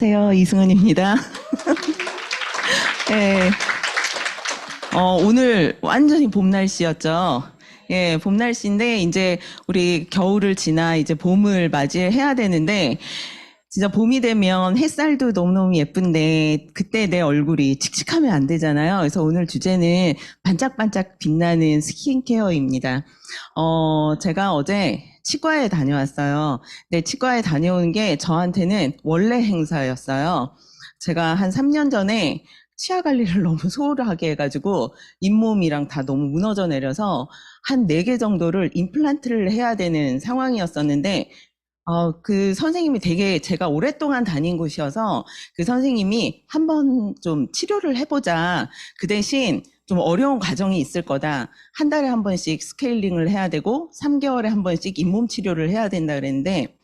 안녕하세요. 이승은입니다. 예, 오늘 완전히 봄 날씨였죠. 예, 봄 날씨인데, 이제 우리 겨울을 지나 이제 봄을 맞이해야 되는데, 진짜 봄이 되면 햇살도 너무너무 예쁜데, 그때 내 얼굴이 칙칙하면 안 되잖아요. 그래서 오늘 주제는 반짝반짝 빛나는 스킨케어입니다. 제가 어제 치과에 다녀왔어요. 근데 치과에 다녀온 게 저한테는 원래 행사였어요. 제가 한 3년 전에 치아 관리를 너무 소홀하게 해가지고 잇몸이랑 다 너무 무너져 내려서 한 4개 정도를 임플란트를 해야 되는 상황이었었는데, 그 선생님이 되게 제가 오랫동안 다닌 곳이어서 그 선생님이 한번 좀 치료를 해보자. 그 대신 좀 어려운 과정이 있을 거다. 한 달에 한 번씩 스케일링을 해야 되고 3개월에 한 번씩 잇몸 치료를 해야 된다 그랬는데,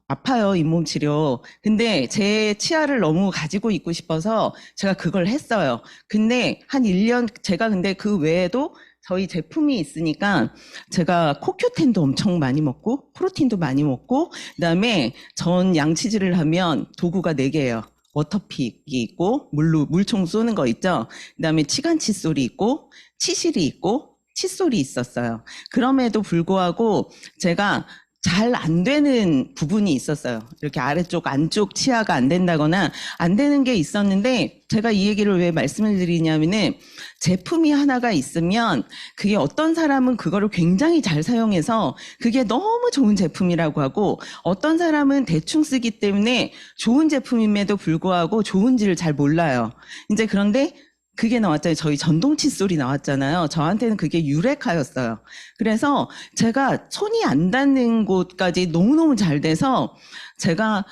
아파요, 잇몸 치료. 근데 제 치아를 너무 가지고 있고 싶어서 제가 그걸 했어요. 근데 한 1년, 제가 근데 그 외에도 저희 제품이 있으니까 제가 코큐텐도 엄청 많이 먹고, 프로틴도 많이 먹고, 그다음에 전 양치질을 하면 도구가 4개예요. 워터픽이 있고, 물총 쏘는 거 있죠? 그다음에 치간 칫솔이 있고, 치실이 있고, 칫솔이 있었어요. 그럼에도 불구하고 제가 잘 안 되는 부분이 있었어요. 이렇게 아래쪽, 안쪽 치아가 안 된다거나 안 되는 게 있었는데, 제가 이 얘기를 왜 말씀을 드리냐면은, 제품이 하나가 있으면 그게 어떤 사람은 그거를 굉장히 잘 사용해서 그게 너무 좋은 제품이라고 하고, 어떤 사람은 대충 쓰기 때문에 좋은 제품임에도 불구하고 좋은지를 잘 몰라요. 이제 그런데 그게 나왔잖아요. 저희 전동 칫솔이 나왔잖아요. 저한테는 그게 유레카였어요. 그래서 제가 손이 안 닿는 곳까지 너무너무 잘 돼서 제가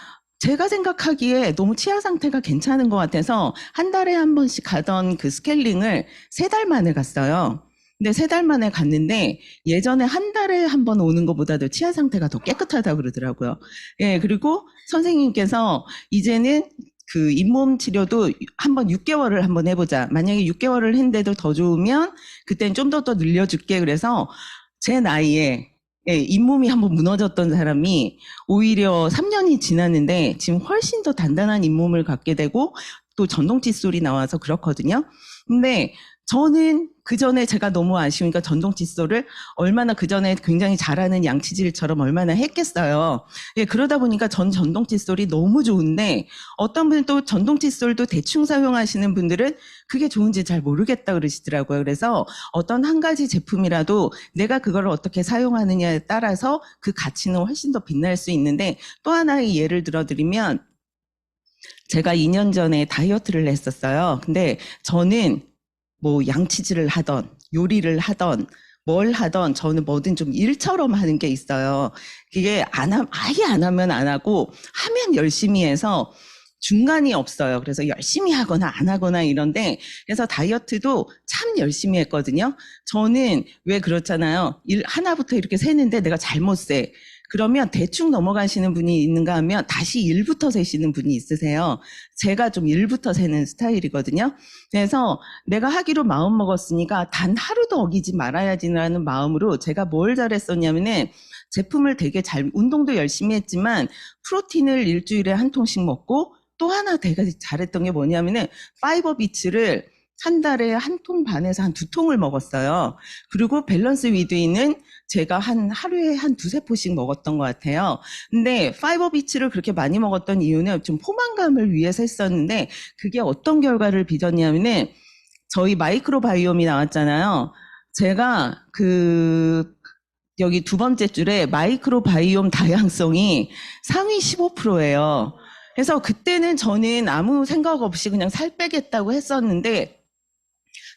생각하기에 너무 치아 상태가 괜찮은 것 같아서 한 달에 한 번씩 가던 그 스케일링을 3달 만에 갔어요. 근데 3달 만에 갔는데 예전에 한 달에 한 번 오는 것보다도 치아 상태가 더 깨끗하다고 그러더라고요. 예, 그리고 선생님께서 이제는 그 잇몸 치료도 한번 6개월을 한번 해보자. 만약에 6개월을 했는데도 더 좋으면 그땐 좀 더 늘려줄게. 그래서 제 나이에 잇몸이 한번 무너졌던 사람이 오히려 3년이 지났는데 지금 훨씬 더 단단한 잇몸을 갖게 되고 또 전동 칫솔이 나와서 그렇거든요. 근데 저는 그 전에 제가 너무 아쉬우니까 전동 칫솔을 얼마나 그 전에 굉장히 잘하는 양치질처럼 얼마나 했겠어요. 예, 그러다 보니까 전동 칫솔이 너무 좋은데 어떤 분은 또 전동 칫솔도 대충 사용하시는 분들은 그게 좋은지 잘 모르겠다 그러시더라고요. 그래서 어떤 한 가지 제품이라도 내가 그걸 어떻게 사용하느냐에 따라서 그 가치는 훨씬 더 빛날 수 있는데, 또 하나의 예를 들어드리면 제가 2년 전에 다이어트를 했었어요. 근데 저는 뭐 양치질을 하던 요리를 하던 뭘 하던 저는 뭐든 좀 일처럼 하는 게 있어요. 그게 아예 안 하면 안 하고 하면 열심히 해서 중간이 없어요. 그래서 열심히 하거나 안 하거나 이런데, 그래서 다이어트도 참 열심히 했거든요. 저는 왜 그렇잖아요. 일 하나부터 이렇게 세는데 내가 잘못 세. 그러면 대충 넘어가시는 분이 있는가 하면 다시 1부터 세시는 분이 있으세요. 제가 좀 1부터 세는 스타일이거든요. 그래서 내가 하기로 마음 먹었으니까 단 하루도 어기지 말아야지라는 마음으로 제가 뭘 잘했었냐면은 제품을 되게 운동도 열심히 했지만 프로틴을 일주일에 한 통씩 먹고, 또 하나 되게 잘했던 게 뭐냐면은 파이버 비츠를 한 달에 1통 반에서 한 2통을 먹었어요. 그리고 밸런스 위드인은 제가 하루에 한 2~3포씩 먹었던 것 같아요. 근데 파이버 비츠를 그렇게 많이 먹었던 이유는 좀 포만감을 위해서 했었는데, 그게 어떤 결과를 빚었냐면은 저희 마이크로바이옴이 나왔잖아요. 제가 여기 2번째 줄에 마이크로바이옴 다양성이 상위 15%예요. 그래서 그때는 저는 아무 생각 없이 그냥 살 빼겠다고 했었는데,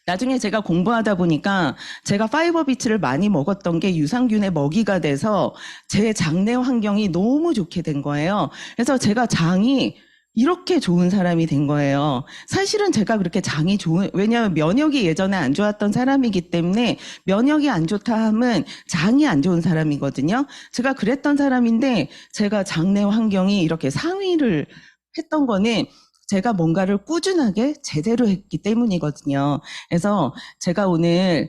나중에 제가 공부하다 보니까 제가 파이버 비츠를 많이 먹었던 게 유산균의 먹이가 돼서 제 장내 환경이 너무 좋게 된 거예요. 그래서 제가 장이 이렇게 좋은 사람이 된 거예요. 사실은 제가 그렇게 장이 왜냐하면 면역이 예전에 안 좋았던 사람이기 때문에, 면역이 안 좋다 하면 장이 안 좋은 사람이거든요. 제가 그랬던 사람인데 제가 장내 환경이 이렇게 상위를 했던 거는 제가 뭔가를 꾸준하게 제대로 했기 때문이거든요. 그래서 제가 오늘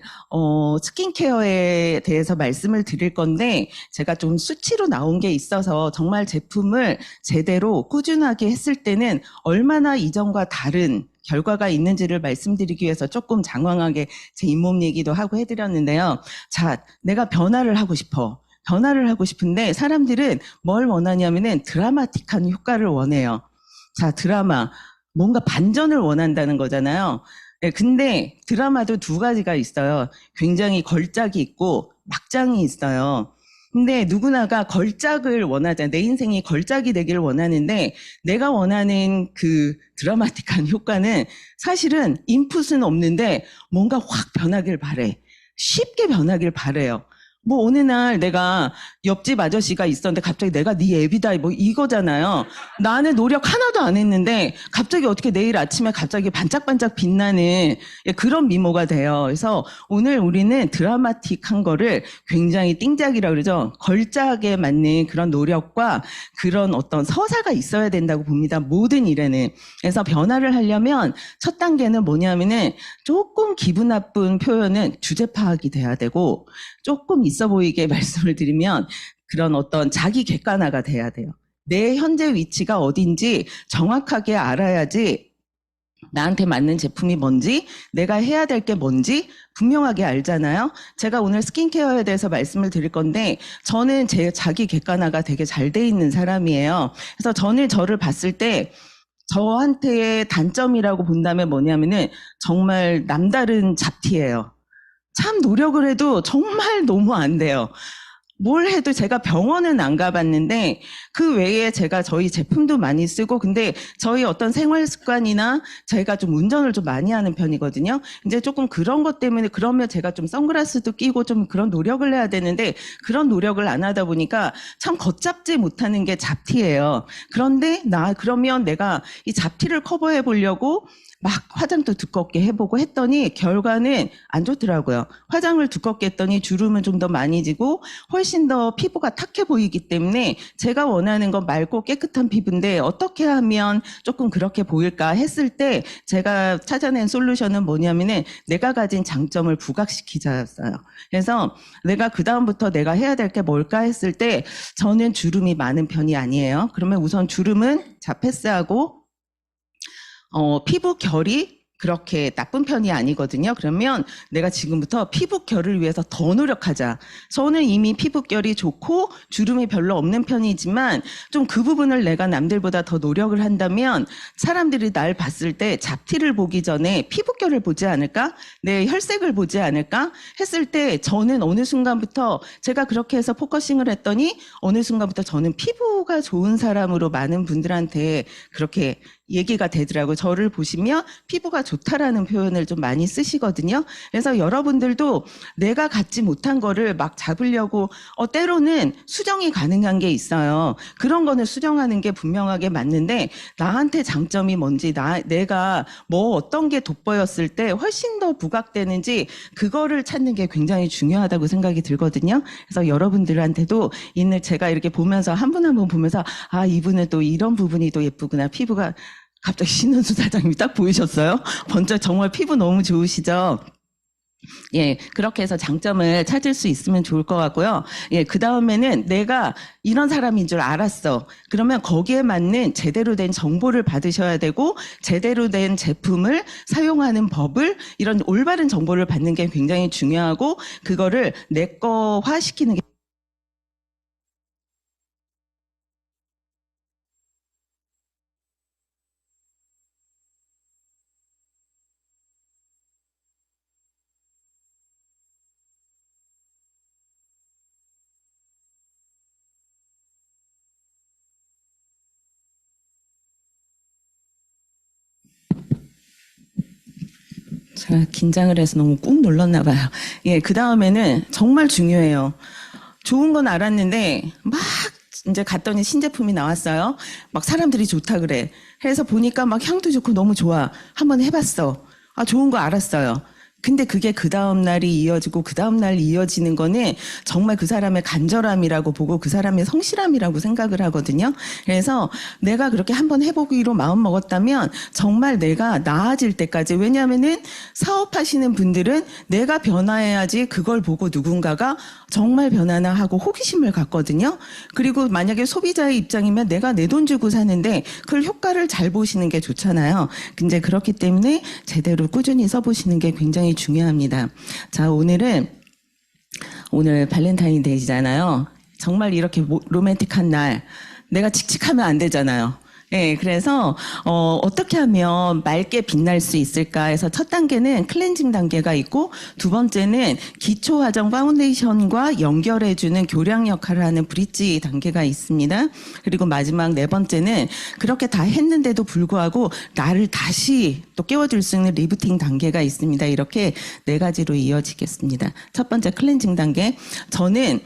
스킨케어에 대해서 말씀을 드릴 건데 제가 좀 수치로 나온 게 있어서 정말 제품을 제대로 꾸준하게 했을 때는 얼마나 이전과 다른 결과가 있는지를 말씀드리기 위해서 조금 장황하게 제 잇몸 얘기도 하고 해드렸는데요. 자, 내가 변화를 하고 싶어. 변화를 하고 싶은데 사람들은 뭘 원하냐면은 드라마틱한 효과를 원해요. 자, 드라마. 뭔가 반전을 원한다는 거잖아요. 네, 근데 드라마도 두 가지가 있어요. 굉장히 걸작이 있고 막장이 있어요. 근데 누구나가 걸작을 원하잖아요. 내 인생이 걸작이 되기를 원하는데 내가 원하는 그 드라마틱한 효과는 사실은 인풋은 없는데 뭔가 확 변하길 바래. 쉽게 변하길 바래요. 뭐 어느 날 내가 옆집 아저씨가 있었는데 갑자기 내가 네 애비다 뭐 이거잖아요. 나는 노력 하나도 안 했는데 갑자기 어떻게 내일 아침에 갑자기 반짝반짝 빛나는 그런 미모가 돼요. 그래서 오늘 우리는 드라마틱한 거를 굉장히 띵작이라고 그러죠. 걸작에 맞는 그런 노력과 그런 어떤 서사가 있어야 된다고 봅니다. 모든 일에는. 그래서 변화를 하려면 첫 단계는 뭐냐면은 조금 기분 나쁜 표현은 주제 파악이 돼야 되고 조금 있어 보이게 말씀을 드리면 그런 어떤 자기 객관화가 돼야 돼요. 내 현재 위치가 어딘지 정확하게 알아야지 나한테 맞는 제품이 뭔지 내가 해야 될 게 뭔지 분명하게 알잖아요. 제가 오늘 스킨케어에 대해서 말씀을 드릴 건데 저는 제 자기 객관화가 되게 잘 돼 있는 사람이에요. 그래서 저를 봤을 때 저한테의 단점이라고 본다면 뭐냐면은 정말 남다른 잡티예요. 참 노력을 해도 정말 너무 안 돼요. 뭘 해도 제가 병원은 안 가봤는데 그 외에 제가 저희 제품도 많이 쓰고 근데 저희 어떤 생활 습관이나 제가 좀 운전을 좀 많이 하는 편이거든요. 이제 조금 그런 것 때문에 그러면 제가 좀 선글라스도 끼고 좀 그런 노력을 해야 되는데 그런 노력을 안 하다 보니까 참 걷잡지 못하는 게 잡티예요. 그런데 그러면 내가 이 잡티를 커버해 보려고 막 화장도 두껍게 해보고 했더니 결과는 안 좋더라고요. 화장을 두껍게 했더니 주름은 좀 더 많이 지고 훨씬 더 피부가 탁해 보이기 때문에 제가 원하는 건 맑고 깨끗한 피부인데 어떻게 하면 조금 그렇게 보일까 했을 때 제가 찾아낸 솔루션은 뭐냐면은 내가 가진 장점을 부각시키자였어요. 그래서 내가 그다음부터 내가 해야 될 게 뭘까 했을 때 저는 주름이 많은 편이 아니에요. 그러면 우선 주름은 패스하고 피부 결이 그렇게 나쁜 편이 아니거든요. 그러면 내가 지금부터 피부 결을 위해서 더 노력하자. 저는 이미 피부 결이 좋고 주름이 별로 없는 편이지만 좀 그 부분을 내가 남들보다 더 노력을 한다면 사람들이 날 봤을 때 잡티를 보기 전에 피부 결을 보지 않을까? 내 혈색을 보지 않을까? 했을 때 저는 어느 순간부터 제가 그렇게 해서 포커싱을 했더니 어느 순간부터 저는 피부가 좋은 사람으로 많은 분들한테 그렇게 얘기가 되더라고요. 저를 보시면 피부가 좋다라는 표현을 좀 많이 쓰시거든요. 그래서 여러분들도 내가 갖지 못한 거를 막 잡으려고 때로는 수정이 가능한 게 있어요. 그런 거는 수정하는 게 분명하게 맞는데 나한테 장점이 뭔지 내가 뭐 어떤 게 돋보였을 때 훨씬 더 부각되는지 그거를 찾는 게 굉장히 중요하다고 생각이 들거든요. 그래서 여러분들한테도 오늘 제가 이렇게 보면서 한 분 한 분 보면서 아 이분은 또 이런 부분이 또 예쁘구나 피부가 갑자기 신은수 사장님이 딱 보이셨어요? 번쩍 정말 피부 너무 좋으시죠? 예, 그렇게 해서 장점을 찾을 수 있으면 좋을 것 같고요. 예, 그 다음에는 내가 이런 사람인 줄 알았어. 그러면 거기에 맞는 제대로 된 정보를 받으셔야 되고, 제대로 된 제품을 사용하는 법을, 이런 올바른 정보를 받는 게 굉장히 중요하고, 그거를 내 거화 시키는 게 제가 긴장을 해서 너무 꾹 눌렀나 봐요. 예, 그 다음에는 정말 중요해요. 좋은 건 알았는데 막 이제 갔더니 신제품이 나왔어요. 막 사람들이 좋다 그래. 해서 보니까 막 향도 좋고 너무 좋아. 한번 해봤어. 아, 좋은 거 알았어요. 근데 그게 그 다음 날이 이어지고 그 다음 날 이어지는 거는 정말 그 사람의 간절함이라고 보고 그 사람의 성실함이라고 생각을 하거든요. 그래서 내가 그렇게 한번 해보기로 마음 먹었다면 정말 내가 나아질 때까지, 왜냐하면은 사업하시는 분들은 내가 변화해야지 그걸 보고 누군가가 정말 변하나 하고 호기심을 갖거든요. 그리고 만약에 소비자의 입장이면 내가 내 돈 주고 사는데 그걸 효과를 잘 보시는 게 좋잖아요. 근데 그렇기 때문에 제대로 꾸준히 써보시는 게 굉장히 중요합니다. 자, 오늘 발렌타인데이잖아요. 정말 이렇게 로맨틱한 날, 내가 칙칙하면 안 되잖아요. 예, 그래서 어떻게 하면 맑게 빛날 수 있을까 해서 첫 단계는 클렌징 단계가 있고, 두 번째는 기초 화장 파운데이션과 연결해주는 교량 역할을 하는 브릿지 단계가 있습니다. 그리고 마지막 네 번째는 그렇게 다 했는데도 불구하고 나를 다시 또 깨워줄 수 있는 리프팅 단계가 있습니다. 이렇게 네 가지로 이어지겠습니다. 첫 번째 클렌징 단계. 저는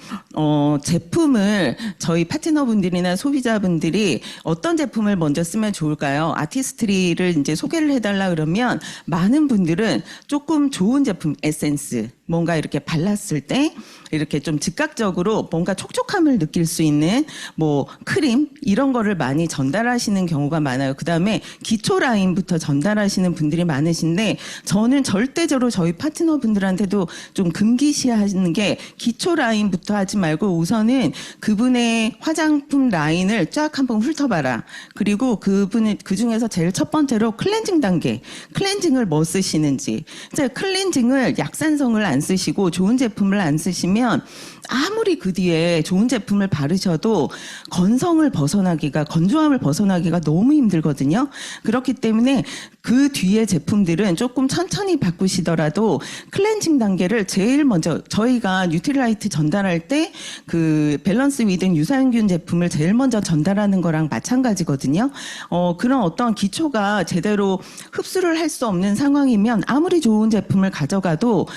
제품을 저희 파트너분들이나 소비자분들이 어떤 제품을 먼저 쓰면 좋을까요? 아티스트리를 이제 소개를 해달라 그러면 많은 분들은 조금 좋은 제품, 에센스, 뭔가 이렇게 발랐을 때 이렇게 좀 즉각적으로 뭔가 촉촉함을 느낄 수 있는 뭐 크림 이런 거를 많이 전달하시는 경우가 많아요. 그다음에 기초 라인부터 전달하시는 분들이 많으신데, 저는 절대적으로 저희 파트너분들한테도 좀 금기시하는 게 기초 라인부터 하지 말고 우선은 그분의 화장품 라인을 쫙 한번 훑어봐라. 그리고 그분의 그 중에서 제일 첫 번째로 클렌징 단계, 클렌징을 뭐 쓰시는지. 이제 클렌징을 약산성을 안 쓰시고 좋은 제품을 안 쓰시면 아무리 그 뒤에 좋은 제품을 바르셔도 건조함을 벗어나기가 너무 힘들거든요. 그렇기 때문에 그 뒤에 제품들은 조금 천천히 바꾸시더라도 클렌징 단계를 제일 먼저, 저희가 뉴트리라이트 전달할 때 그 밸런스 위든 유산균 제품을 제일 먼저 전달하는 거랑 마찬가지거든요. 그런 어떤 기초가 제대로 흡수를 할 수 없는 상황이면 아무리 좋은 제품을 가져가도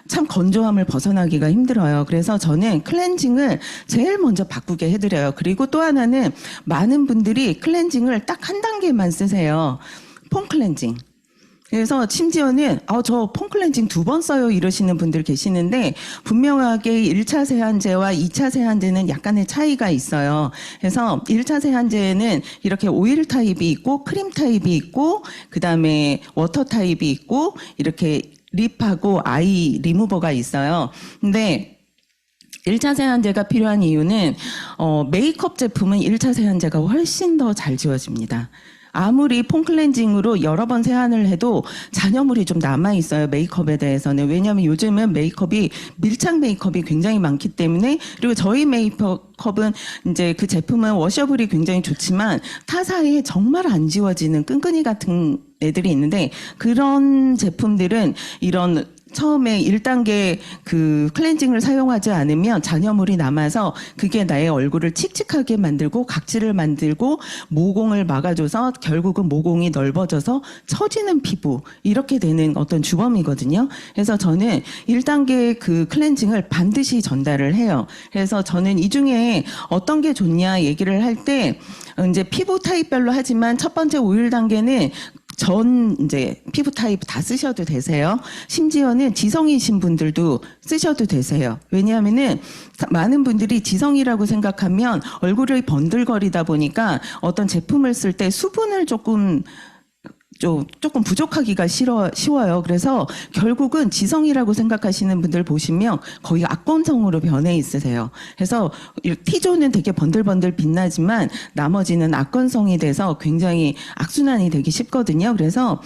참 건조함을 벗어나기가 힘들어요. 그래서 저는 클렌징을 제일 먼저 바꾸게 해드려요. 그리고 또 하나는 많은 분들이 클렌징을 딱 한 단계만 쓰세요. 폼 클렌징. 그래서 심지어는 저 폼 클렌징 2번 써요 이러시는 분들 계시는데, 분명하게 1차 세안제와 2차 세안제는 약간의 차이가 있어요. 그래서 1차 세안제는 이렇게 오일 타입이 있고 크림 타입이 있고 그다음에 워터 타입이 있고 이렇게 립하고 아이 리무버가 있어요. 근데 1차 세안제가 필요한 이유는 메이크업 제품은 1차 세안제가 훨씬 더 잘 지워집니다. 아무리 폼 클렌징으로 여러 번 세안을 해도 잔여물이 좀 남아있어요, 메이크업에 대해서는. 왜냐하면 요즘은 밀착 메이크업이 굉장히 많기 때문에. 그리고 저희 메이크업은 이제 그 제품은 워셔블이 굉장히 좋지만 타사에 정말 안 지워지는 끈끈이 같은 애들이 있는데, 그런 제품들은 이런 처음에 1단계 그 클렌징을 사용하지 않으면 잔여물이 남아서 그게 나의 얼굴을 칙칙하게 만들고 각질을 만들고 모공을 막아줘서 결국은 모공이 넓어져서 처지는 피부, 이렇게 되는 어떤 주범이거든요. 그래서 저는 1단계 그 클렌징을 반드시 전달을 해요. 그래서 저는 이 중에 어떤 게 좋냐 얘기를 할 때 이제 피부 타입별로 하지만 첫 번째 오일 단계는 이제 피부 타입 다 쓰셔도 되세요. 심지어는 지성이신 분들도 쓰셔도 되세요. 왜냐하면은 많은 분들이 지성이라고 생각하면 얼굴이 번들거리다 보니까 어떤 제품을 쓸 때 수분을 조금 부족하기가 쉬워요. 그래서 결국은 지성이라고 생각하시는 분들 보시면 거의 악건성으로 변해 있으세요. 그래서 T존은 되게 번들번들 빛나지만 나머지는 악건성이 돼서 굉장히 악순환이 되기 쉽거든요. 그래서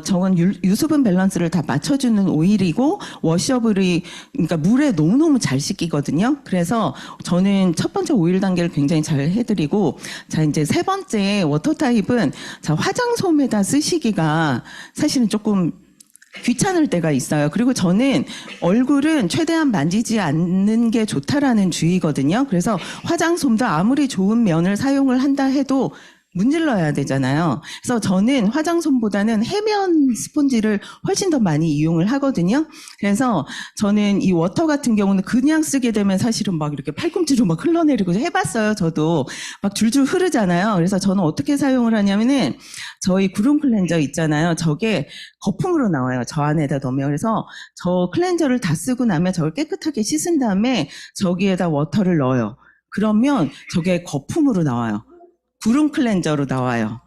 저건 유수분 밸런스를 다 맞춰주는 오일이고 워셔블이 그러니까 물에 너무너무 잘 씻기거든요. 그래서 저는 첫 번째 오일 단계를 굉장히 잘 해드리고, 자 이제 세 번째 워터 타입은 자 화장솜에다 쓰시기가 사실은 조금 귀찮을 때가 있어요. 그리고 저는 얼굴은 최대한 만지지 않는 게 좋다라는 주의거든요. 그래서 화장솜도 아무리 좋은 면을 사용을 한다 해도 문질러야 되잖아요. 그래서 저는 화장솜보다는 해면 스펀지를 훨씬 더 많이 이용을 하거든요. 그래서 저는 이 워터 같은 경우는 그냥 쓰게 되면 사실은 막 이렇게 팔꿈치로 막 흘러내리고 해봤어요. 저도 막 줄줄 흐르잖아요. 그래서 저는 어떻게 사용을 하냐면은 저희 구름 클렌저 있잖아요. 저게 거품으로 나와요. 저 안에다 넣으면. 그래서 저 클렌저를 다 쓰고 나면 저걸 깨끗하게 씻은 다음에 저기에다 워터를 넣어요. 그러면 저게 거품으로 나와요. 구름 클렌저로 나와요.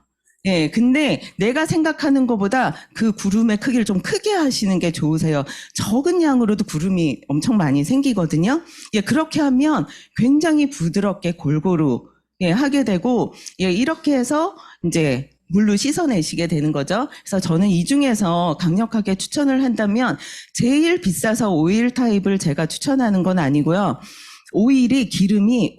예, 근데 내가 생각하는 것보다 그 구름의 크기를 좀 크게 하시는 게 좋으세요. 적은 양으로도 구름이 엄청 많이 생기거든요. 예, 그렇게 하면 굉장히 부드럽게 골고루 예, 하게 되고 예, 이렇게 해서 이제 물로 씻어내시게 되는 거죠. 그래서 저는 이 중에서 강력하게 추천을 한다면 제일 비싸서 오일 타입을 제가 추천하는 건 아니고요. 오일이 기름이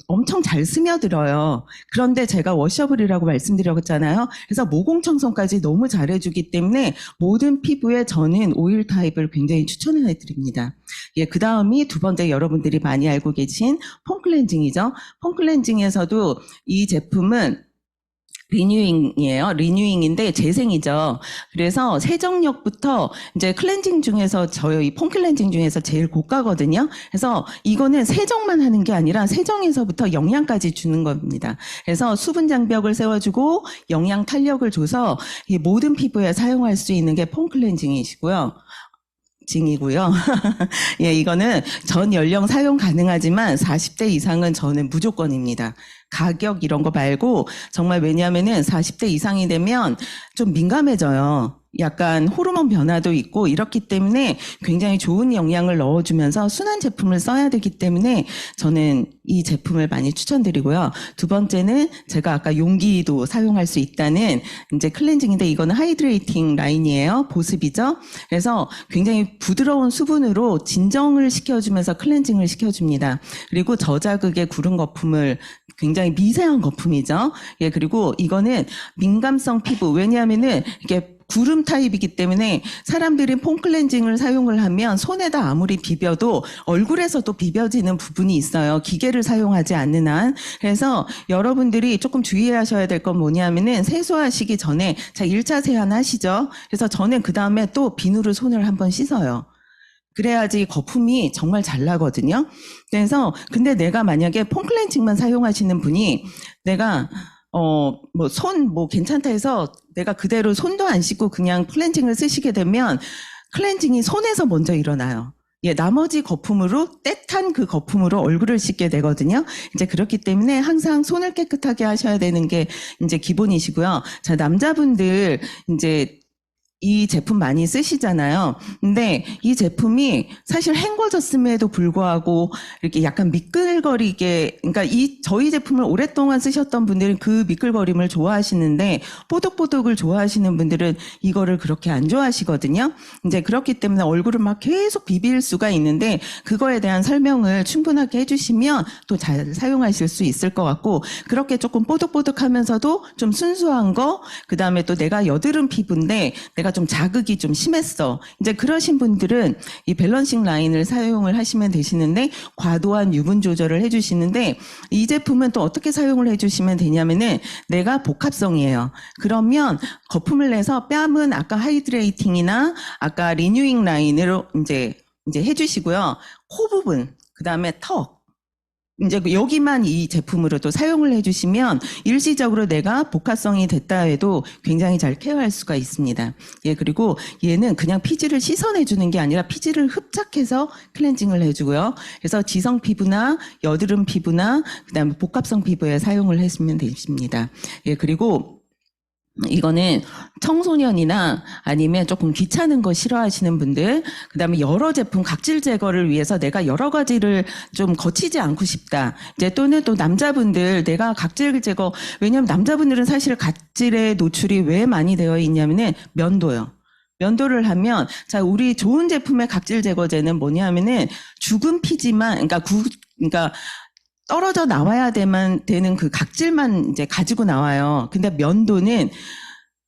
엄청 잘 스며들어요. 그런데 제가 워셔블이라고 말씀드렸잖아요. 그래서 모공 청소까지 너무 잘해주기 때문에 모든 피부에 저는 오일 타입을 굉장히 추천을 해드립니다. 예, 그 다음이 두 번째 여러분들이 많이 알고 계신 폼 클렌징이죠. 폼 클렌징에서도 이 제품은 리뉴잉이에요. 리뉴잉인데 재생이죠. 그래서 세정력부터 이제 클렌징 중에서 저희 폼 클렌징 중에서 제일 고가거든요. 그래서 이거는 세정만 하는 게 아니라 세정에서부터 영양까지 주는 겁니다. 그래서 수분 장벽을 세워주고 영양 탄력을 줘서 이 모든 피부에 사용할 수 있는 게 폼 클렌징이시고요. 징이고요. 예, 이거는 전 연령 사용 가능하지만 40대 이상은 저는 무조건입니다. 가격 이런 거 말고 정말 왜냐하면은 40대 이상이 되면 좀 민감해져요. 약간 호르몬 변화도 있고 이렇기 때문에 굉장히 좋은 영양을 넣어주면서 순한 제품을 써야 되기 때문에 저는 이 제품을 많이 추천드리고요. 두 번째는 제가 아까 용기도 사용할 수 있다는 이제 클렌징인데 이거는 하이드레이팅 라인이에요. 보습이죠. 그래서 굉장히 부드러운 수분으로 진정을 시켜주면서 클렌징을 시켜줍니다. 그리고 저자극의 구름 거품을 굉장히 미세한 거품이죠. 예, 그리고 이거는 민감성 피부 왜냐하면은 이게 구름 타입이기 때문에 사람들이 폼 클렌징을 사용을 하면 손에다 아무리 비벼도 얼굴에서도 비벼지는 부분이 있어요. 기계를 사용하지 않는 한. 그래서 여러분들이 조금 주의하셔야 될 건 뭐냐면은 세수하시기 전에 자 1차 세안 하시죠. 그래서 저는 그 다음에 또 비누로 손을 한번 씻어요. 그래야지 거품이 정말 잘 나거든요. 그래서 근데 내가 만약에 폼 클렌징만 사용하시는 분이 내가 괜찮다 해서 내가 그대로 손도 안 씻고 그냥 클렌징을 쓰시게 되면 클렌징이 손에서 먼저 일어나요. 예, 나머지 거품으로, 떼탄 그 거품으로 얼굴을 씻게 되거든요. 이제 그렇기 때문에 항상 손을 깨끗하게 하셔야 되는 게 이제 기본이시고요. 자, 남자분들 이제 이 제품 많이 쓰시잖아요. 근데 이 제품이 사실 헹궈졌음에도 불구하고 이렇게 약간 미끌거리게, 그러니까 저희 제품을 오랫동안 쓰셨던 분들은 그 미끌거림을 좋아하시는데 뽀득뽀득을 좋아하시는 분들은 이거를 그렇게 안 좋아하시거든요. 이제 그렇기 때문에 얼굴을 막 계속 비빌 수가 있는데 그거에 대한 설명을 충분하게 해주시면 또 잘 사용하실 수 있을 것 같고 그렇게 조금 뽀득뽀득하면서도 좀 순수한 거, 그 다음에 또 내가 여드름 피부인데 내가 좀 자극이 좀 심했어. 이제 그러신 분들은 이 밸런싱 라인을 사용을 하시면 되시는데 과도한 유분 조절을 해주시는데 이 제품은 또 어떻게 사용을 해주시면 되냐면은 내가 복합성이에요. 그러면 거품을 내서 뺨은 아까 하이드레이팅이나 아까 리뉴잉 라인으로 이제 해주시고요. 코 부분, 그 다음에 턱. 이제 여기만 이 제품으로 또 사용을 해주시면 일시적으로 내가 복합성이 됐다 해도 굉장히 잘 케어할 수가 있습니다. 예, 그리고 얘는 그냥 피지를 씻어내주는 게 아니라 피지를 흡착해서 클렌징을 해주고요. 그래서 지성 피부나 여드름 피부나 그다음에 복합성 피부에 사용을 해주시면 되십니다. 예, 그리고 이거는 청소년이나 아니면 조금 귀찮은 거 싫어하시는 분들, 그 다음에 여러 제품 각질 제거를 위해서 내가 여러 가지를 좀 거치지 않고 싶다. 이제 또는 또 남자분들 내가 각질 제거, 왜냐면 남자분들은 사실 각질의 노출이 왜 많이 되어 있냐면은 면도요. 면도를 하면, 자, 우리 좋은 제품의 각질 제거제는 뭐냐면은 죽은 피지만, 그러니까 떨어져 나와야 되는 그 각질만 이제 가지고 나와요. 근데 면도는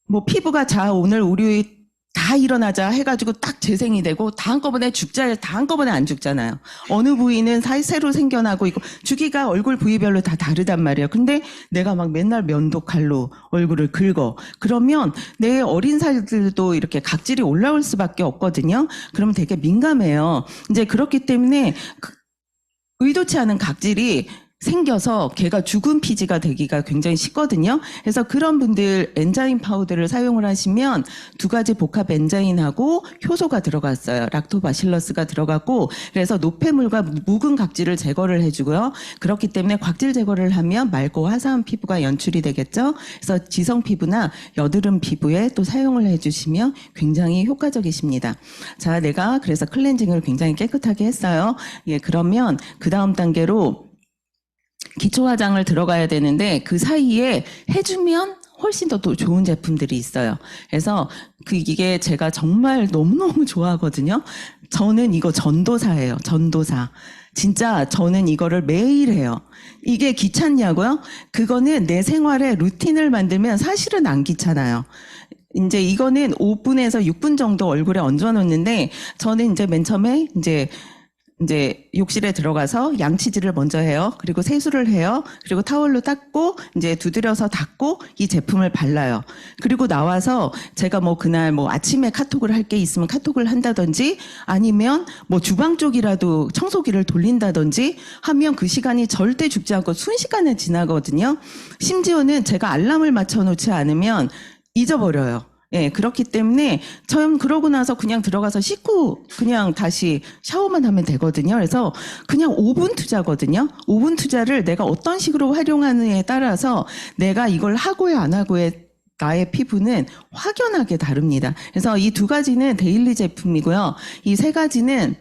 뭐 피부가 자 오늘 우리 다 다 일어나자 해가지고 딱 재생이 되고 다 한꺼번에 죽자 다 한꺼번에 안 죽잖아요. 어느 부위는 새로 생겨나고 있고 주기가 얼굴 부위별로 다 다르단 말이에요. 근데 내가 막 맨날 면도칼로 얼굴을 긁어. 그러면 내 어린 살들도 이렇게 각질이 올라올 수밖에 없거든요. 그러면 되게 민감해요. 이제 그렇기 때문에 의도치 않은 각질이 생겨서 걔가 죽은 피지가 되기가 굉장히 쉽거든요. 그래서 그런 분들 엔자임 파우더를 사용을 하시면 두 가지 복합 엔자임하고 효소가 들어갔어요. 락토바실러스가 들어갔고 그래서 노폐물과 묵은 각질을 제거를 해주고요. 그렇기 때문에 각질 제거를 하면 맑고 화사한 피부가 연출이 되겠죠. 그래서 지성 피부나 여드름 피부에 또 사용을 해주시면 굉장히 효과적이십니다. 자, 내가 그래서 클렌징을 굉장히 깨끗하게 했어요. 예, 그러면 그 다음 단계로 기초 화장을 들어가야 되는데 그 사이에 해주면 훨씬 더 또 좋은 제품들이 있어요. 그래서 이게 제가 정말 너무너무 좋아하거든요. 저는 이거 전도사예요. 전도사. 진짜 저는 이거를 매일 해요. 이게 귀찮냐고요? 그거는 내 생활에 루틴을 만들면 사실은 안 귀찮아요. 이제 이거는 5분에서 6분 정도 얼굴에 얹어 놓는데 저는 이제 맨 처음에 이제 욕실에 들어가서 양치질을 먼저 해요. 그리고 세수를 해요. 그리고 타월로 닦고 이제 두드려서 닦고 이 제품을 발라요. 그리고 나와서 제가 뭐 그날 뭐 아침에 카톡을 할 게 있으면 카톡을 한다든지 아니면 뭐 주방 쪽이라도 청소기를 돌린다든지 하면 그 시간이 절대 죽지 않고 순식간에 지나거든요. 심지어는 제가 알람을 맞춰 놓지 않으면 잊어버려요. 예, 그렇기 때문에 전 그러고 나서 그냥 들어가서 씻고 그냥 다시 샤워만 하면 되거든요. 그래서 그냥 5분 투자거든요. 5분 투자를 내가 어떤 식으로 활용하느냐에 따라서 내가 이걸 하고야 안 하고의 나의 피부는 확연하게 다릅니다. 그래서 이 두 가지는 데일리 제품이고요. 이 세 가지는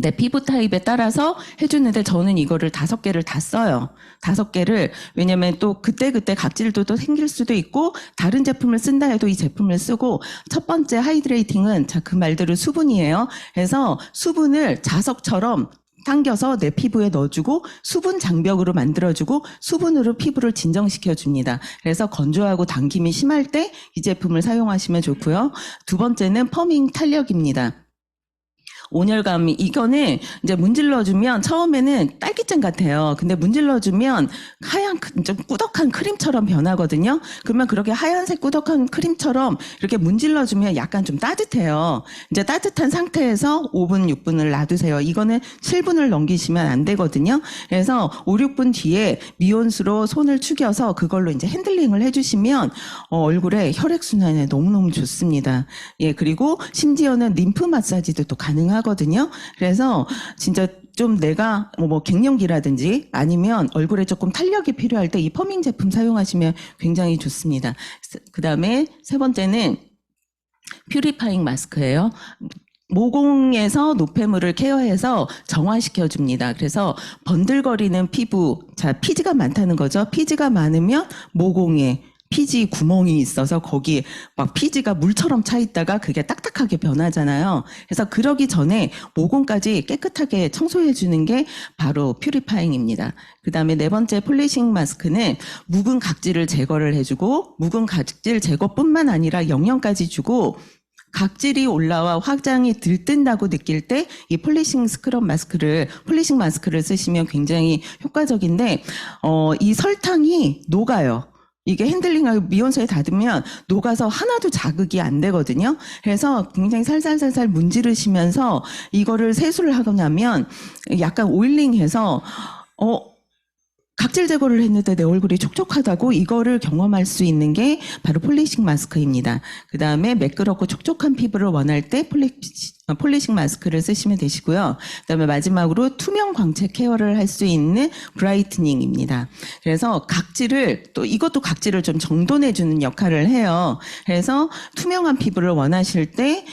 내 피부 타입에 따라서 해주는데 저는 이거를 5개를 다 써요. 5개를 왜냐면 또 그때그때 각질도 또 생길 수도 있고 다른 제품을 쓴다 해도 이 제품을 쓰고 첫 번째 하이드레이팅은 자, 그 말대로 수분이에요. 그래서 수분을 자석처럼 당겨서 내 피부에 넣어주고 수분 장벽으로 만들어주고 수분으로 피부를 진정시켜줍니다. 그래서 건조하고 당김이 심할 때 이 제품을 사용하시면 좋고요. 두 번째는 펌잉 탄력입니다. 온열감이 이거는 이제 문질러주면 처음에는 딸기잼 같아요. 근데 문질러주면 하얀 좀 꾸덕한 크림처럼 변하거든요. 그러면 그렇게 하얀색 꾸덕한 크림처럼 이렇게 문질러주면 약간 좀 따뜻해요. 이제 따뜻한 상태에서 5분, 6분을 놔두세요. 이거는 7분을 넘기시면 안 되거든요. 그래서 5, 6분 뒤에 미온수로 손을 축여서 그걸로 이제 핸들링을 해주시면 얼굴에 혈액순환에 너무너무 좋습니다. 예, 그리고 심지어는 림프 마사지도 또 가능하거든요. 그래서 진짜 좀 내가 뭐 갱년기라든지 아니면 얼굴에 조금 탄력이 필요할 때 이 펌밍 제품 사용하시면 굉장히 좋습니다. 그 다음에 세 번째는 퓨리파잉 마스크예요. 모공에서 노폐물을 케어해서 정화시켜줍니다. 그래서 번들거리는 피부, 자, 피지가 많다는 거죠. 피지가 많으면 모공에 피지 구멍이 있어서 거기 막 피지가 물처럼 차 있다가 그게 딱딱하게 변하잖아요. 그래서 그러기 전에 모공까지 깨끗하게 청소해 주는 게 바로 퓨리파잉입니다. 그 다음에 네 번째 폴리싱 마스크는 묵은 각질을 제거를 해주고 묵은 각질 제거뿐만 아니라 영양까지 주고 각질이 올라와 화장이 들뜬다고 느낄 때 이 폴리싱 마스크를 쓰시면 굉장히 효과적인데 이 설탕이 녹아요. 이게 핸들링하고 미온수에 닿으면 녹아서 하나도 자극이 안 되거든요. 그래서 굉장히 살살살살 문지르시면서 이거를 세수를 하고 나면 약간 오일링해서 각질 제거를 했는데 내 얼굴이 촉촉하다고 이거를 경험할 수 있는 게 바로 폴리싱 마스크입니다. 그 다음에 매끄럽고 촉촉한 피부를 원할 때 폴리싱 마스크를 쓰시면 되시고요. 그 다음에 마지막으로 투명 광채 케어를 할 수 있는 브라이트닝입니다. 그래서 이것도 각질을 좀 정돈해주는 역할을 해요. 그래서 투명한 피부를 원하실 때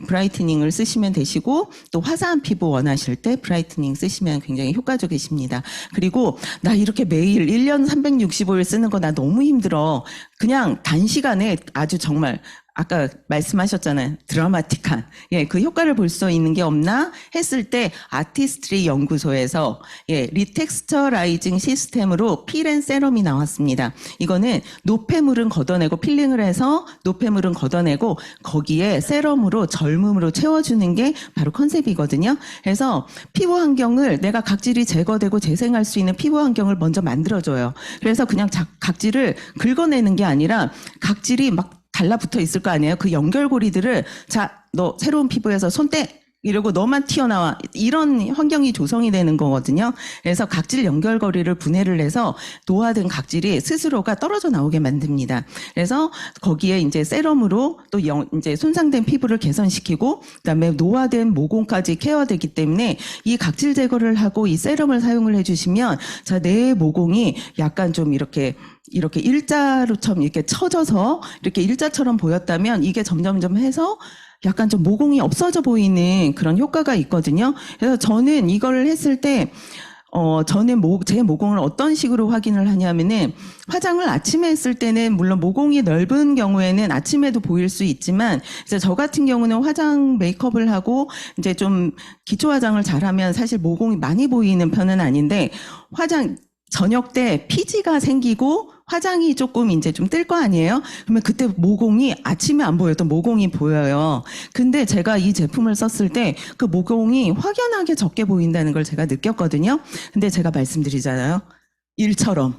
브라이트닝을 쓰시면 되시고 또 화사한 피부 원하실 때 브라이트닝 쓰시면 굉장히 효과적이십니다. 그리고 나 이렇게 매일 1년 365일 쓰는 거 나 너무 힘들어. 그냥 단시간에 아주 정말 아까 말씀하셨잖아요. 드라마틱한. 예, 그 효과를 볼 수 있는 게 없나 했을 때 아티스트리 연구소에서 예, 리텍스처라이징 시스템으로 필 앤 세럼이 나왔습니다. 이거는 노폐물은 걷어내고 필링을 해서 노폐물은 걷어내고 거기에 세럼으로 젊음으로 채워주는 게 바로 컨셉이거든요. 그래서 피부 환경을 내가 각질이 제거되고 재생할 수 있는 피부 환경을 먼저 만들어줘요. 그래서 그냥 각질을 긁어내는 게 아니라 각질이 막 달라붙어 있을 거 아니에요. 그 연결고리들을 자, 너 새로운 피부에서 손 떼! 이러고 너만 튀어나와. 이런 환경이 조성이 되는 거거든요. 그래서 각질 연결고리를 분해를 해서 노화된 각질이 스스로가 떨어져 나오게 만듭니다. 그래서 거기에 이제 세럼으로 또 이제 손상된 피부를 개선시키고 그다음에 노화된 모공까지 케어되기 때문에 이 각질 제거를 하고 이 세럼을 사용을 해주시면 자, 내 모공이 약간 좀 이렇게 일자로처럼 이렇게 처져서 이렇게 일자처럼 보였다면 이게 점점점 해서 약간 좀 모공이 없어져 보이는 그런 효과가 있거든요. 그래서 저는 이걸 했을 때 저는 제 모공을 어떤 식으로 확인을 하냐면은 화장을 아침에 했을 때는 물론 모공이 넓은 경우에는 아침에도 보일 수 있지만 이제 저 같은 경우는 화장 메이크업을 하고 이제 좀 기초 화장을 잘하면 사실 모공이 많이 보이는 편은 아닌데 저녁 때 피지가 생기고 화장이 조금 이제 좀 뜰 거 아니에요? 그러면 그때 모공이 아침에 안 보였던 모공이 보여요. 근데 제가 이 제품을 썼을 때 그 모공이 확연하게 적게 보인다는 걸 제가 느꼈거든요. 근데 제가 말씀드리잖아요. 일처럼.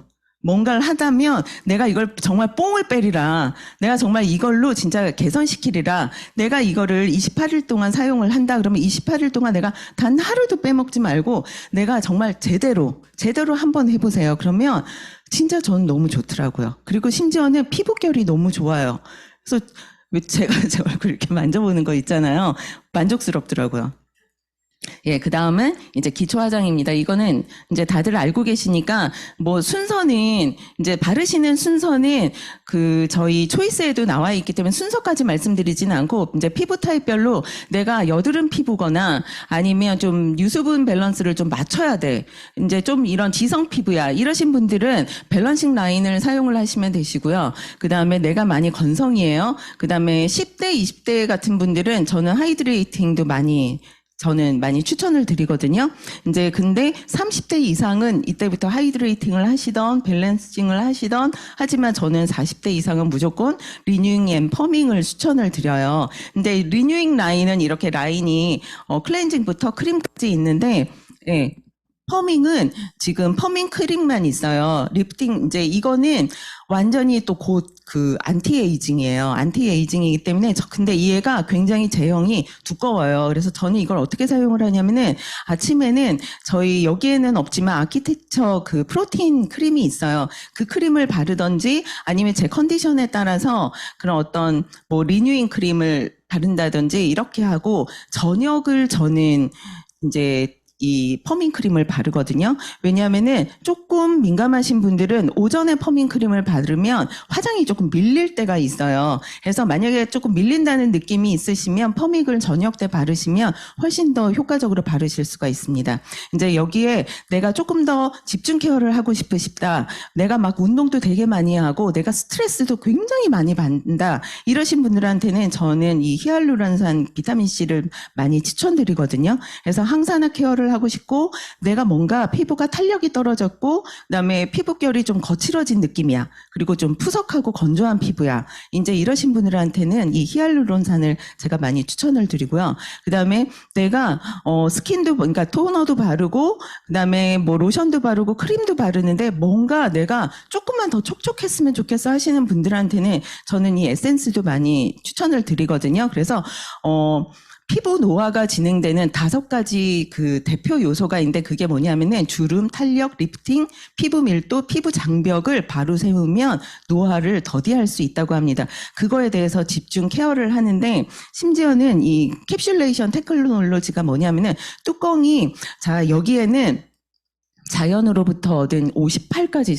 뭔가를 하다면 내가 이걸 정말 뽕을 빼리라. 내가 정말 이걸로 진짜 개선시키리라. 내가 이거를 28일 동안 사용을 한다. 그러면 28일 동안 내가 단 하루도 빼먹지 말고 내가 정말 제대로 한번 해보세요. 그러면 진짜 저는 너무 좋더라고요. 그리고 심지어는 피부결이 너무 좋아요. 그래서 왜 제가 제 얼굴 이렇게 만져보는 거 있잖아요. 만족스럽더라고요. 예, 그 다음은 이제 기초 화장입니다. 이거는 이제 다들 알고 계시니까 뭐 순서는 이제 바르시는 순서는 그 저희 초이스에도 나와 있기 때문에 순서까지 말씀드리지는 않고 이제 피부 타입별로 내가 여드름 피부거나 아니면 좀 유수분 밸런스를 좀 맞춰야 돼. 이제 좀 이런 지성 피부야. 이러신 분들은 밸런싱 라인을 사용을 하시면 되시고요. 그 다음에 내가 많이 건성이에요. 그 다음에 10대, 20대 같은 분들은 저는 하이드레이팅도 저는 많이 추천을 드리거든요. 이제 근데 30대 이상은 이때부터 하이드레이팅을 하시던 밸런싱을 하시던 하지만 저는 40대 이상은 무조건 리뉴잉 앤 퍼밍을 추천을 드려요. 근데 리뉴잉 라인은 이렇게 라인이 클렌징부터 크림까지 있는데 예. 퍼밍은 지금 퍼밍 크림만 있어요. 리프팅 이제 이거는 완전히 또 곧 그 안티에이징이에요. 안티에이징이기 때문에 근데 얘가 굉장히 제형이 두꺼워요. 그래서 저는 이걸 어떻게 사용을 하냐면은 아침에는 저희 여기에는 없지만 아키텍처 그 프로틴 크림이 있어요. 그 크림을 바르던지 아니면 제 컨디션에 따라서 그런 어떤 뭐 리뉴잉 크림을 바른다든지 이렇게 하고 저녁을 저는 이제 이 퍼밍 크림을 바르거든요. 왜냐하면은 조금 민감하신 분들은 오전에 퍼밍 크림을 바르면 화장이 조금 밀릴 때가 있어요. 그래서 만약에 조금 밀린다는 느낌이 있으시면 퍼밍을 저녁 때 바르시면 훨씬 더 효과적으로 바르실 수가 있습니다. 이제 여기에 내가 조금 더 집중 케어를 하고 싶다. 내가 막 운동도 되게 많이 하고 내가 스트레스도 굉장히 많이 받는다. 이러신 분들한테는 저는 이 히알루론산 비타민C를 많이 추천드리거든요. 그래서 항산화 케어를 하고 싶고 내가 뭔가 피부가 탄력이 떨어졌고 그다음에 피부결이 좀 거칠어진 느낌이야. 그리고 좀 푸석하고 건조한 피부야. 이제 이러신 분들한테는 이 히알루론산을 제가 많이 추천을 드리고요. 그다음에 내가 스킨도 그러니까 토너도 바르고 그다음에 뭐 로션도 바르고 크림도 바르는데 뭔가 내가 조금만 더 촉촉했으면 좋겠어 하시는 분들한테는 저는 이 에센스도 많이 추천을 드리거든요. 그래서 피부 노화가 진행되는 5가지 그 대표 요소가 있는데 그게 뭐냐면은 주름, 탄력, 리프팅, 피부 밀도, 피부 장벽을 바로 세우면 노화를 더디할 수 있다고 합니다. 그거에 대해서 집중 케어를 하는데 심지어는 이 캡슐레이션 테크놀로지가 뭐냐면은 뚜껑이 자 여기에는 자연으로부터 얻은 58가지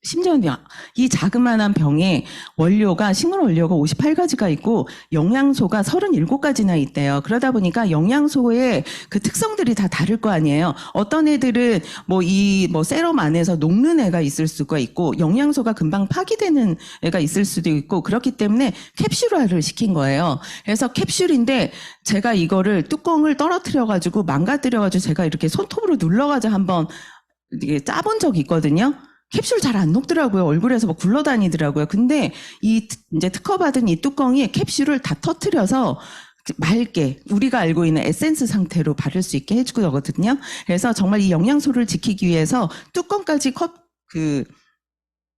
심지어 이 자그마한 병에 원료가 식물 원료가 58가지가 있고 영양소가 37가지나 있대요. 그러다 보니까 영양소의 그 특성들이 다 다를 거 아니에요. 어떤 애들은 뭐 세럼 안에서 녹는 애가 있을 수가 있고 영양소가 금방 파기되는 애가 있을 수도 있고 그렇기 때문에 캡슐화를 시킨 거예요. 그래서 캡슐인데 제가 이거를 뚜껑을 떨어뜨려 가지고 망가뜨려 가지고 제가 이렇게 손톱으로 눌러 가지고 한번 이게 짜본 적이 있거든요. 캡슐 잘 안 녹더라고요. 얼굴에서 막 굴러다니더라고요. 근데 이제 특허받은 이 뚜껑이 cap슐을 다 터트려서 맑게 우리가 알고 있는 에센스 상태로 바를 수 있게 해주거든요. 그래서 정말 이 영양소를 지키기 위해서 뚜껑까지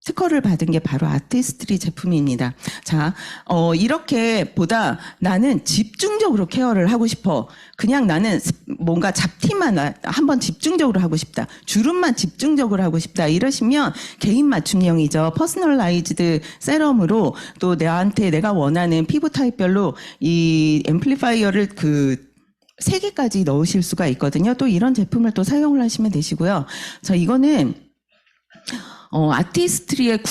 특허를 받은 게 바로 아티스트리 제품입니다. 자, 이렇게 보다 나는 집중적으로 케어를 하고 싶어. 그냥 나는 뭔가 잡티만 한번 집중적으로 하고 싶다. 주름만 집중적으로 하고 싶다. 이러시면 개인 맞춤형이죠. 퍼스널라이즈드 세럼으로 또 내가 원하는 피부 타입별로 이 앰플리파이어를 3개까지 넣으실 수가 있거든요. 또 이런 제품을 또 사용을 하시면 되시고요. 자, 이거는 아티스트리의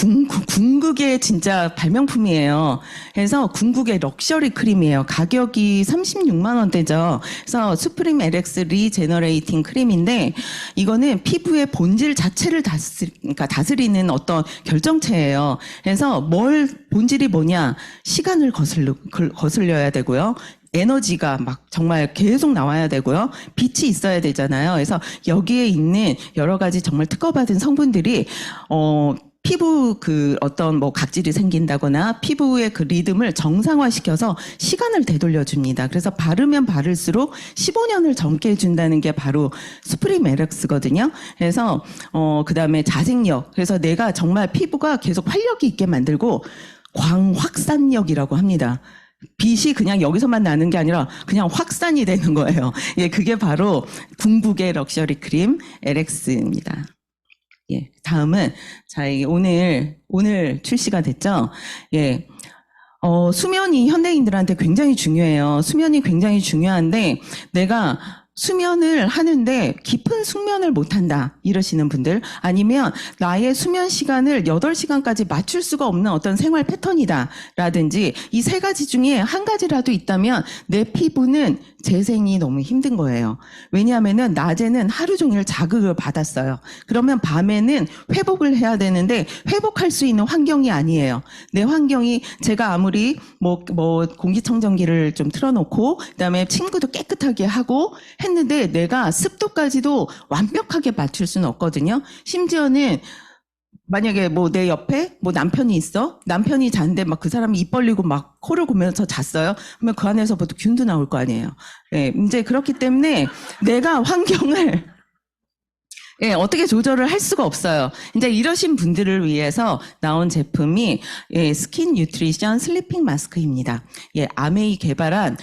궁극의 진짜 발명품이에요. 그래서 궁극의 럭셔리 크림이에요. 가격이 36만 원대죠. 그래서 수프림 LX 리제너레이팅 크림인데 이거는 피부의 본질 자체를 다스리는 어떤 결정체예요. 그래서 본질이 뭐냐? 시간을 거슬려야 되고요. 에너지가 막 정말 계속 나와야 되고요. 빛이 있어야 되잖아요. 그래서 여기에 있는 여러 가지 정말 특허받은 성분들이 피부 어떤 각질이 생긴다거나 피부의 그 리듬을 정상화시켜서 시간을 되돌려줍니다. 그래서 바르면 바를수록 15년을 젊게 해준다는 게 바로 수프림 LX거든요. 그래서 그다음에 자생력. 그래서 내가 정말 피부가 계속 활력이 있게 만들고 광확산력이라고 합니다. 빛이 그냥 여기서만 나는 게 아니라 그냥 확산이 되는 거예요. 예, 그게 바로 궁극의 럭셔리 크림 LX입니다. 예, 다음은 이게 오늘 출시가 됐죠. 예. 수면이 현대인들한테 굉장히 중요해요. 수면이 굉장히 중요한데 내가 수면을 하는데 깊은 숙면을 못한다 이러시는 분들, 아니면 나의 수면 시간을 8시간까지 맞출 수가 없는 어떤 생활 패턴이다 라든지 이 3가지 중에 한 가지라도 있다면 내 피부는 재생이 너무 힘든 거예요. 왜냐하면은 낮에는 하루 종일 자극을 받았어요. 그러면 밤에는 회복을 해야 되는데 회복할 수 있는 환경이 아니에요. 내 환경이 제가 아무리 공기청정기를 좀 틀어놓고 그다음에 침구도 깨끗하게 하고 했는데 내가 습도까지도 완벽하게 맞출 수는 없거든요. 심지어는 만약에 내 옆에 남편이 있어. 남편이 잤는데 막 그 사람이 입 벌리고 막 코를 고면서 잤어요. 그러면 그 안에서부터 균도 나올 거 아니에요. 예, 이제 그렇기 때문에 내가 환경을 어떻게 조절을 할 수가 없어요. 이제 이러신 분들을 위해서 나온 제품이 스킨 뉴트리션 슬리핑 마스크입니다. 아메이 개발한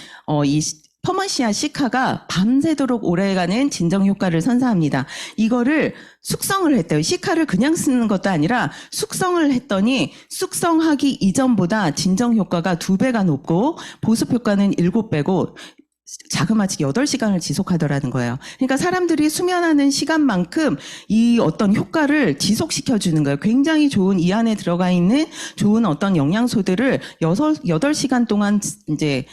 이 퍼머시아 시카가 밤새도록 오래가는 진정 효과를 선사합니다. 이거를 숙성을 했대요. 시카를 그냥 쓰는 것도 아니라 숙성을 했더니 숙성하기 이전보다 진정 효과가 2배가 높고 보습 효과는 7배고 자그마치 8시간을 지속하더라는 거예요. 그러니까 사람들이 수면하는 시간만큼 이 어떤 효과를 지속시켜주는 거예요. 굉장히 좋은 이 안에 들어가 있는 좋은 어떤 영양소들을 8시간 동안 이제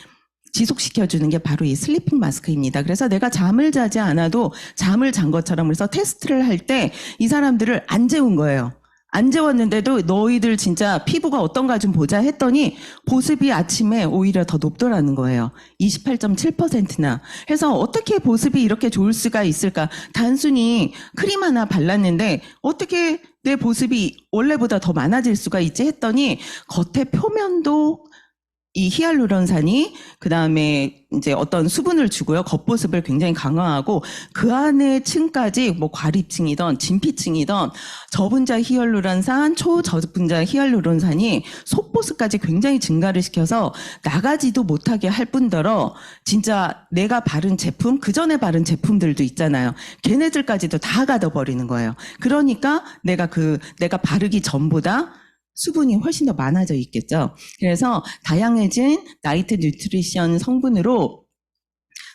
지속시켜주는 게 바로 이 슬리핑 마스크입니다. 그래서 내가 잠을 자지 않아도 잠을 잔 것처럼, 그래서 테스트를 할 때 이 사람들을 안 재운 거예요. 안 재웠는데도 너희들 진짜 피부가 어떤가 좀 보자 했더니 보습이 아침에 오히려 더 높더라는 거예요. 28.7%나. 해서 어떻게 보습이 이렇게 좋을 수가 있을까? 단순히 크림 하나 발랐는데 어떻게 내 보습이 원래보다 더 많아질 수가 있지 했더니 겉에 표면도 이 히알루론산이 그다음에 이제 어떤 수분을 주고요. 겉보습을 굉장히 강화하고 그 안에 층까지 과립층이든 진피층이든 저분자 히알루론산, 초저분자 히알루론산이 속보습까지 굉장히 증가를 시켜서 나가지도 못하게 할 뿐더러 진짜 내가 바른 제품, 그 전에 바른 제품들도 있잖아요. 걔네들까지도 다 가둬버리는 거예요. 그러니까 내가 바르기 전보다 수분이 훨씬 더 많아져 있겠죠. 그래서 다양해진 나이트 뉴트리션 성분으로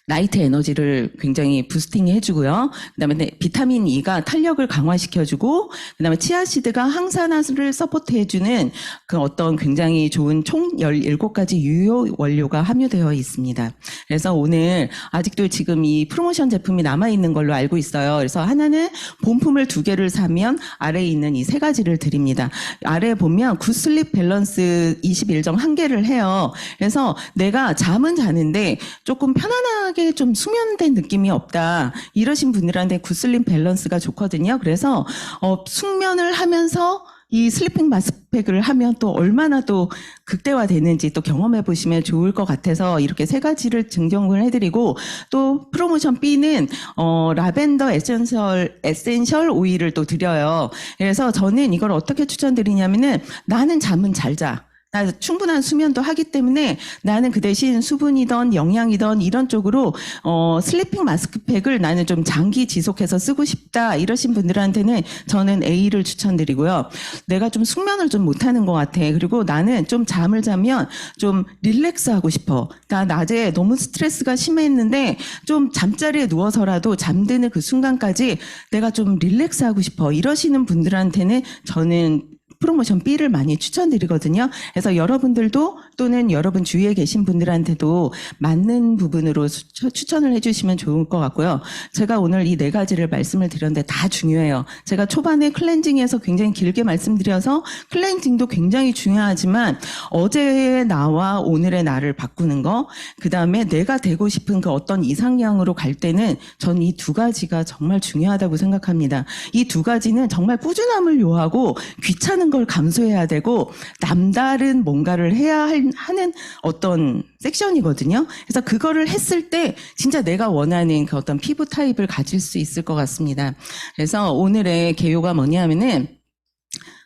라이트 에너지를 굉장히 부스팅 해주고요. 그다음에 비타민 E가 탄력을 강화시켜주고, 그다음에 치아씨드가 항산화를 서포트해주는 그 어떤 굉장히 좋은 총 17가지 유효 원료가 함유되어 있습니다. 그래서 오늘 아직도 지금 이 프로모션 제품이 남아있는 걸로 알고 있어요. 그래서 하나는 본품을 2개를 사면 아래에 있는 이 3가지를 드립니다. 아래에 보면 굿슬립 밸런스 21정 1개를 해요. 그래서 내가 잠은 자는데 조금 편안하게 좀 숙면된 느낌이 없다, 이러신 분들한테 굿슬립 밸런스가 좋거든요. 그래서 숙면을 하면서 이 슬리핑 마스크팩을 하면 또 얼마나 또 극대화되는지 또 경험해 보시면 좋을 것 같아서 이렇게 3가지를 증정을 해드리고, 또 프로모션 B는 라벤더 에센셜 오일을 또 드려요. 그래서 저는 이걸 어떻게 추천드리냐면은, 나는 잠은 잘 자. 나 충분한 수면도 하기 때문에 나는 그 대신 수분이든 영양이든 이런 쪽으로 슬리핑 마스크팩을 나는 좀 장기 지속해서 쓰고 싶다, 이러신 분들한테는 저는 A를 추천드리고요. 내가 좀 숙면을 좀 못하는 것 같아, 그리고 나는 좀 잠을 자면 좀 릴렉스하고 싶어, 나 낮에 너무 스트레스가 심했는데 좀 잠자리에 누워서라도 잠드는 그 순간까지 내가 좀 릴렉스하고 싶어, 이러시는 분들한테는 저는 프로모션 B를 많이 추천드리거든요. 그래서 여러분들도 또는 여러분 주위에 계신 분들한테도 맞는 부분으로 추천을 해주시면 좋을 것 같고요. 제가 오늘 이 4가지를 말씀을 드렸는데 다 중요해요. 제가 초반에 클렌징에서 굉장히 길게 말씀드려서 클렌징도 굉장히 중요하지만, 어제의 나와 오늘의 나를 바꾸는 거, 그 다음에 내가 되고 싶은 그 어떤 이상향으로 갈 때는 전 이 2가지가 정말 중요하다고 생각합니다. 이 2가지는 정말 꾸준함을 요하고 귀찮은 걸 감수해야 되고 남다른 뭔가를 해야 하는 어떤 섹션이거든요. 그래서 그거를 했을 때 진짜 내가 원하는 그 어떤 피부 타입을 가질 수 있을 것 같습니다. 그래서 오늘의 개요가 뭐냐면은,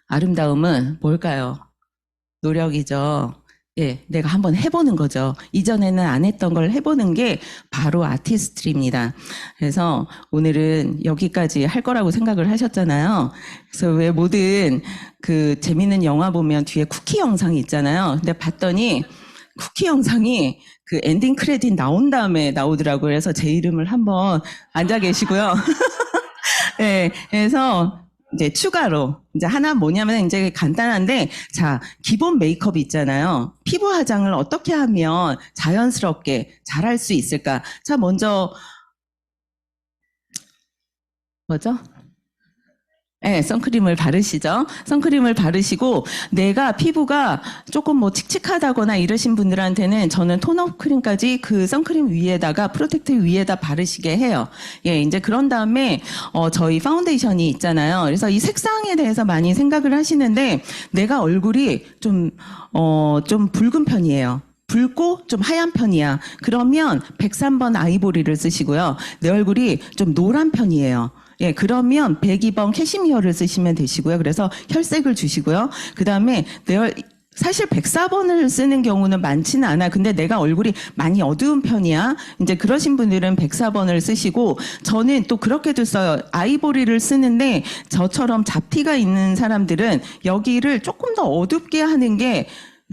아름다움은 뭘까요? 노력이죠. 예, 내가 한번 해보는 거죠. 이전에는 안 했던 걸 해보는 게 바로 아티스트입니다. 그래서 오늘은 여기까지 할 거라고 생각을 하셨잖아요. 그래서 왜 모든 그 재밌는 영화 보면 뒤에 쿠키 영상이 있잖아요. 근데 봤더니 쿠키 영상이 그 엔딩 크레딧 나온 다음에 나오더라고요. 그래서 제 이름을 한번 앉아 계시고요. 네, 그래서 이제 추가로 이제 하나 뭐냐면, 이제 간단한데, 자, 기본 메이크업이 있잖아요. 피부 화장을 어떻게 하면 자연스럽게 잘할 수 있을까? 자, 먼저 뭐죠? 네, 선크림을 바르시죠. 선크림을 바르시고, 내가 피부가 조금 뭐 칙칙하다거나 이러신 분들한테는 저는 톤업 크림까지 그 선크림 위에다가 프로텍트 위에다 바르시게 해요. 예, 이제 그런 다음에 저희 파운데이션이 있잖아요. 그래서 이 색상에 대해서 많이 생각을 하시는데, 내가 얼굴이 좀 붉은 편이에요. 붉고 좀 하얀 편이야. 그러면 103번 아이보리를 쓰시고요. 내 얼굴이 좀 노란 편이에요. 예, 그러면 102번 캐시미어를 쓰시면 되시고요. 그래서 혈색을 주시고요. 그 다음에 사실 104번을 쓰는 경우는 많지는 않아. 근데 내가 얼굴이 많이 어두운 편이야. 이제 그러신 분들은 104번을 쓰시고, 저는 또 그렇게도 써요. 아이보리를 쓰는데 저처럼 잡티가 있는 사람들은 여기를 조금 더 어둡게 하는 게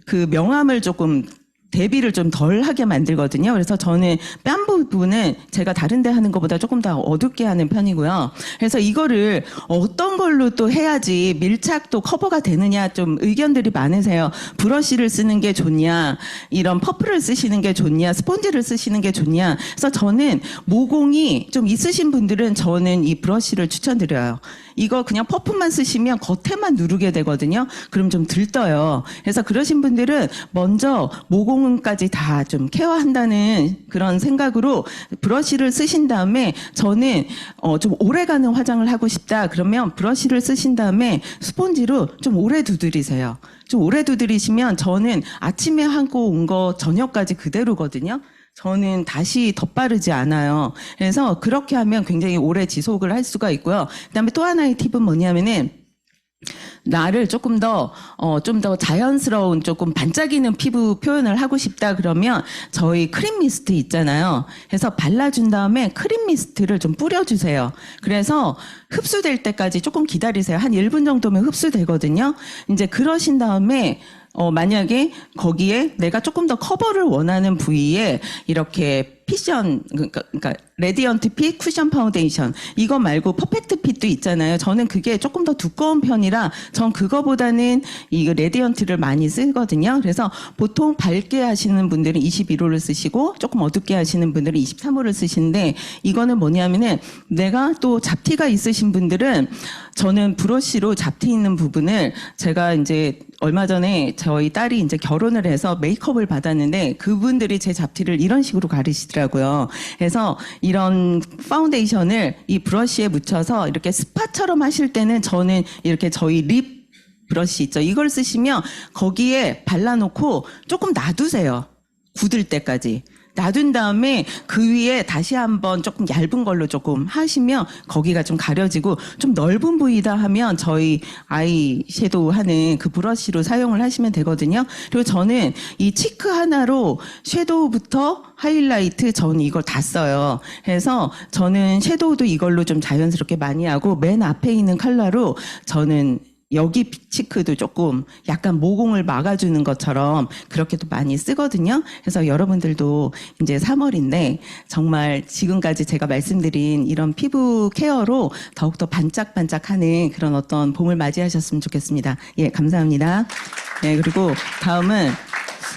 그 명암을 조금 대비를 좀 덜 하게 만들거든요. 그래서 저는 뺨 부분은 제가 다른 데 하는 것보다 조금 더 어둡게 하는 편이고요. 그래서 이거를 어떤 걸로 또 해야지 밀착도 커버가 되느냐 좀 의견들이 많으세요. 브러쉬를 쓰는 게 좋냐, 이런 퍼프를 쓰시는 게 좋냐, 스폰지를 쓰시는 게 좋냐. 그래서 저는 모공이 좀 있으신 분들은 저는 이 브러쉬를 추천드려요. 이거 그냥 퍼프만 쓰시면 겉에만 누르게 되거든요. 그럼 좀 들떠요. 그래서 그러신 분들은 먼저 모공까지 다 좀 케어한다는 그런 생각으로 브러쉬를 쓰신 다음에, 저는 좀 오래가는 화장을 하고 싶다 그러면 브러쉬를 쓰신 다음에 스폰지로 좀 오래 두드리세요. 좀 오래 두드리시면, 저는 아침에 하고 온 거 저녁까지 그대로거든요. 저는 다시 덧바르지 않아요. 그래서 그렇게 하면 굉장히 오래 지속을 할 수가 있고요. 그다음에 또 하나의 팁은 뭐냐면은, 나를 조금 더 좀 더 자연스러운 조금 반짝이는 피부 표현을 하고 싶다 그러면 저희 크림 미스트 있잖아요. 그래서 발라준 다음에 크림 미스트를 좀 뿌려주세요. 그래서 흡수될 때까지 조금 기다리세요. 한 1분 정도면 흡수되거든요. 이제 그러신 다음에 만약에 거기에 내가 조금 더 커버를 원하는 부위에 이렇게 피션, 그러니까 레디언트 핏 쿠션 파운데이션 이거 말고 퍼펙트 핏도 있잖아요. 저는 그게 조금 더 두꺼운 편이라 전 그거보다는 이 레디언트를 많이 쓰거든요. 그래서 보통 밝게 하시는 분들은 21호를 쓰시고 조금 어둡게 하시는 분들은 23호를 쓰시는데 이거는 뭐냐면은 내가 또 잡티가 있으신 분들은 저는 브러쉬로 잡티 있는 부분을 제가 이제 얼마 전에 저희 딸이 이제 결혼을 해서 메이크업을 받았는데 그분들이 제 잡티를 이런 식으로 가르시더라고요. 그래서 이런 파운데이션을 이 브러쉬에 묻혀서 이렇게 스파처럼 하실 때는 저는 이렇게 저희 립 브러쉬 있죠. 이걸 쓰시면 거기에 발라놓고 조금 놔두세요. 굳을 때까지. 놔둔 다음에 그 위에 다시 한번 조금 얇은 걸로 조금 하시면 거기가 좀 가려지고 좀 넓은 부위다 하면 저희 아이 섀도우 하는 그 브러쉬로 사용을 하시면 되거든요. 그리고 저는 이 치크 하나로 섀도우부터 하이라이트 저는 이걸 다 써요. 그래서 저는 섀도우도 이걸로 좀 자연스럽게 많이 하고 맨 앞에 있는 컬러로 저는 여기 치크도 조금 약간 모공을 막아주는 것처럼 그렇게도 많이 쓰거든요. 그래서 여러분들도 이제 3월인데 정말 지금까지 제가 말씀드린 이런 피부 케어로 더욱더 반짝반짝하는 그런 어떤 봄을 맞이하셨으면 좋겠습니다. 예, 감사합니다. 네, 그리고 다음은